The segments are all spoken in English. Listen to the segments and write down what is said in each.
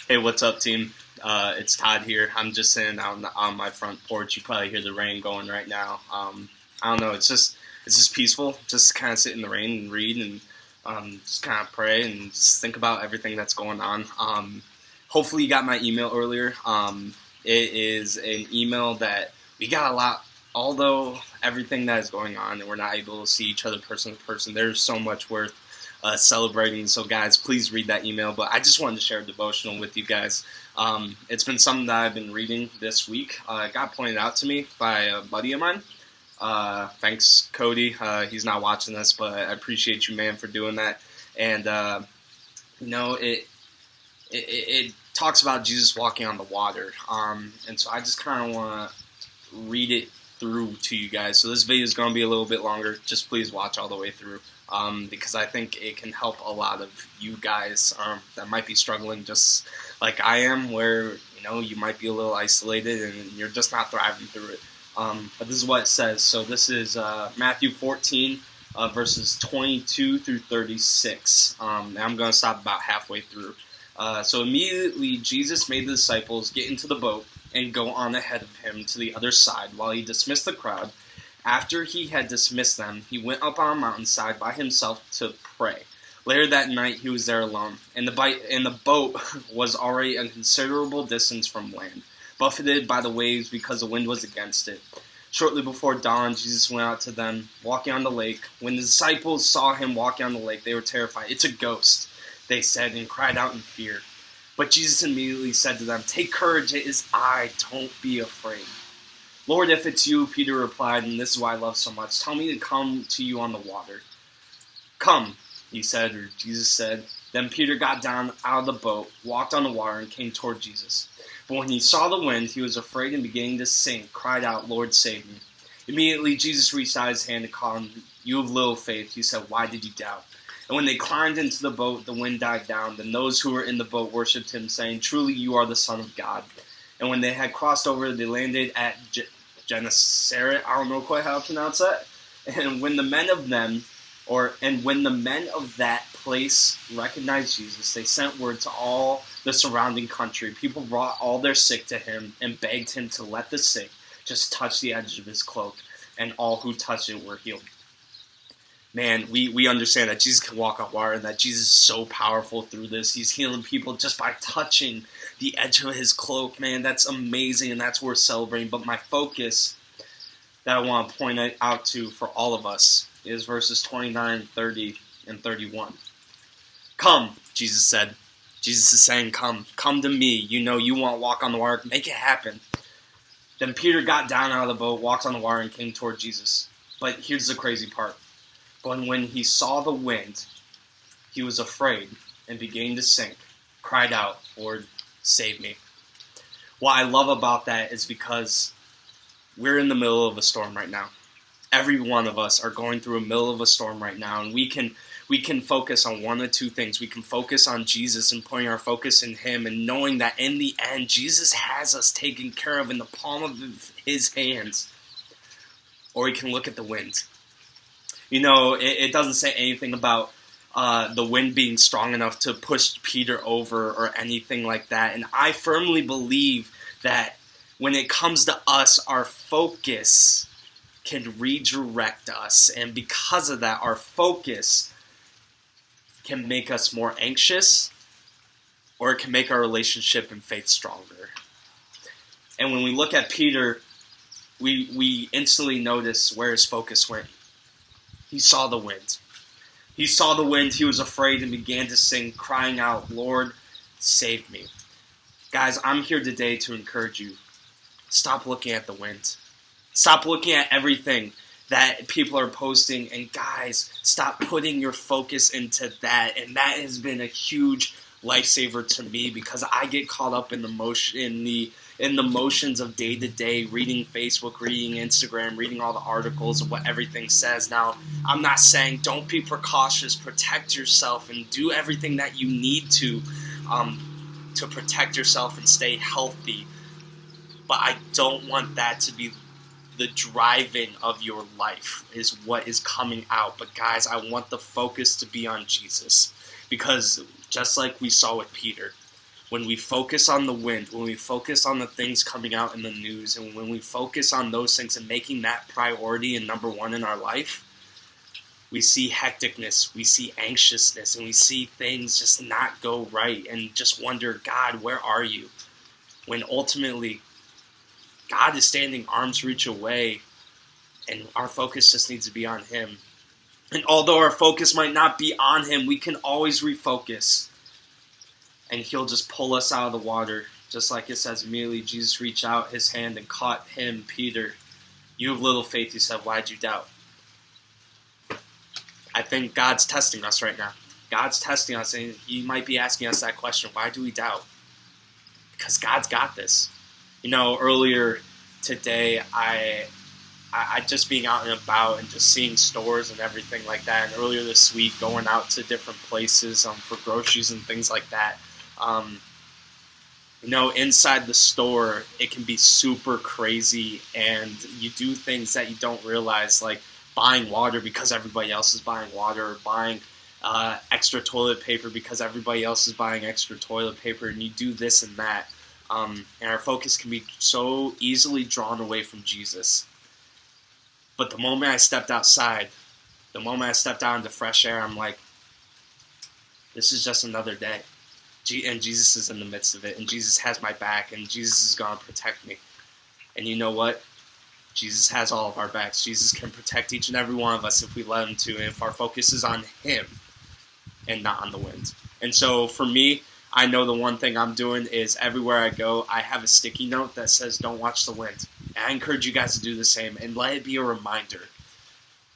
Hey, what's up, team? It's Todd here. I'm just sitting on my front porch. You probably hear the rain going right now. I don't know. It's just peaceful. Just kind of sit in the rain and read and just kind of pray and just think about everything that's going on. Hopefully, you got my email earlier. It is an email that we got a lot. Although everything that is going on and we're not able to see each other person to person, there's so much worth celebrating. So guys, please read that email. But I just wanted to share a devotional with you guys. It's been something that I've been reading this week. It got pointed out to me by a buddy of mine. Thanks, Cody. He's not watching this, but I appreciate you, man, for doing that. And it talks about Jesus walking on the water. And so I just kind of want to read it through to you guys. So this video is going to be a little bit longer. Just please watch all the way through. Because I think it can help a lot of you guys that might be struggling just like I am, where you might be a little isolated and you're just not thriving through it. But this is what it says. So this is Matthew 14, verses 22 through 36. And I'm going to stop about halfway through. So immediately Jesus made the disciples get into the boat and go on ahead of him to the other side while he dismissed the crowd. After he had dismissed them, he went up on a mountainside by himself to pray. Later that night, he was there alone, and the boat was already a considerable distance from land, buffeted by the waves because the wind was against it. Shortly before dawn, Jesus went out to them, walking on the lake. When the disciples saw him walking on the lake, they were terrified. "It's a ghost," they said, and cried out in fear. But Jesus immediately said to them, "Take courage, it is I, don't be afraid." "Lord, if it's you," Peter replied, "and this is why I love so much, tell me to come to you on the water." "Come," he said, or Jesus said. Then Peter got down out of the boat, walked on the water, and came toward Jesus. But when he saw the wind, he was afraid and beginning to sink, cried out, "Lord, save me." Immediately Jesus reached out his hand and called him. "You of little faith," he said, "why did you doubt?" And when they climbed into the boat, the wind died down. Then those who were in the boat worshipped him, saying, "Truly you are the Son of God." And when they had crossed over, they landed at Gennesaret. I don't know quite how to pronounce that. And when the men of that place recognized Jesus, they sent word to all the surrounding country. People brought all their sick to him and begged him to let the sick just touch the edge of his cloak, and all who touched it were healed. Man, we understand that Jesus can walk on water and that Jesus is so powerful through this. He's healing people just by touching the edge of his cloak. Man, that's amazing and that's worth celebrating. But my focus that I want to point out to for all of us is verses 29, 30, and 31. "Come," Jesus said. Jesus is saying, come to me. You want to walk on the water. Make it happen. Then Peter got down out of the boat, walked on the water, and came toward Jesus. But here's the crazy part. But when he saw the wind, he was afraid and began to sink, cried out, "Lord, save me." What I love about that is because we're in the middle of a storm right now. Every one of us are going through a middle of a storm right now, and we can focus on one of two things. We can focus on Jesus and putting our focus in him and knowing that in the end, Jesus has us taken care of in the palm of his hands. Or we can look at the wind. It doesn't say anything about the wind being strong enough to push Peter over or anything like that. And I firmly believe that when it comes to us, our focus can redirect us. And because of that, our focus can make us more anxious, or it can make our relationship and faith stronger. And when we look at Peter, we instantly notice where his focus went. He saw the wind. He saw the wind, he was afraid and began to sing, crying out, "Lord, save me." Guys, I'm here today to encourage you. Stop looking at the wind. Stop looking at everything that people are posting. And guys, stop putting your focus into that. And that has been a huge lifesaver to me because I get caught up in the motions of day to day, reading Facebook, reading Instagram, reading all the articles of what everything says. Now, I'm not saying don't be precautious, protect yourself, and do everything that you need to protect yourself and stay healthy. But I don't want that to be the driving of your life, is what is coming out. But guys, I want the focus to be on Jesus, because just like we saw with Peter, when we focus on the wind, when we focus on the things coming out in the news, and when we focus on those things and making that priority and number one in our life, we see hecticness, we see anxiousness, and we see things just not go right and just wonder, God, where are you? When ultimately, God is standing arm's reach away, and our focus just needs to be on Him. And although our focus might not be on Him, we can always refocus. And He'll just pull us out of the water. Just like it says, immediately Jesus reached out His hand and caught him, Peter. You have little faith, He said, why'd you doubt? I think God's testing us right now. God's testing us, and He might be asking us that question, why do we doubt? Because God's got this. You know, earlier today, I just being out and about and just seeing stores and everything like that, and earlier this week going out to different places for groceries and things like that. You know, inside the store, it can be super crazy, and you do things that you don't realize, like buying water because everybody else is buying water, or buying extra toilet paper because everybody else is buying extra toilet paper, and you do this and that. And our focus can be so easily drawn away from Jesus. But the moment I stepped outside, the moment I stepped out into fresh air, I'm like, this is just another day. And Jesus is in the midst of it, and Jesus has my back, and Jesus is going to protect me. And you know what? Jesus has all of our backs. Jesus can protect each and every one of us if we let Him to, and if our focus is on Him and not on the wind. And so for me, I know the one thing I'm doing is everywhere I go, I have a sticky note that says, don't watch the wind. And I encourage you guys to do the same, and let it be a reminder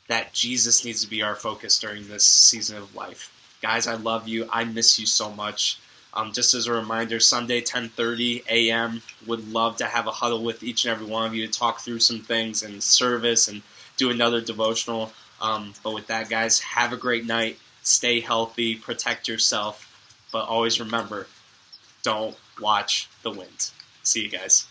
that Jesus needs to be our focus during this season of life. Guys, I love you. I miss you so much. Just as a reminder, Sunday, 10:30 a.m., would love to have a huddle with each and every one of you to talk through some things and service and do another devotional. But with that, guys, have a great night. Stay healthy. Protect yourself. But always remember, don't watch the wind. See you guys.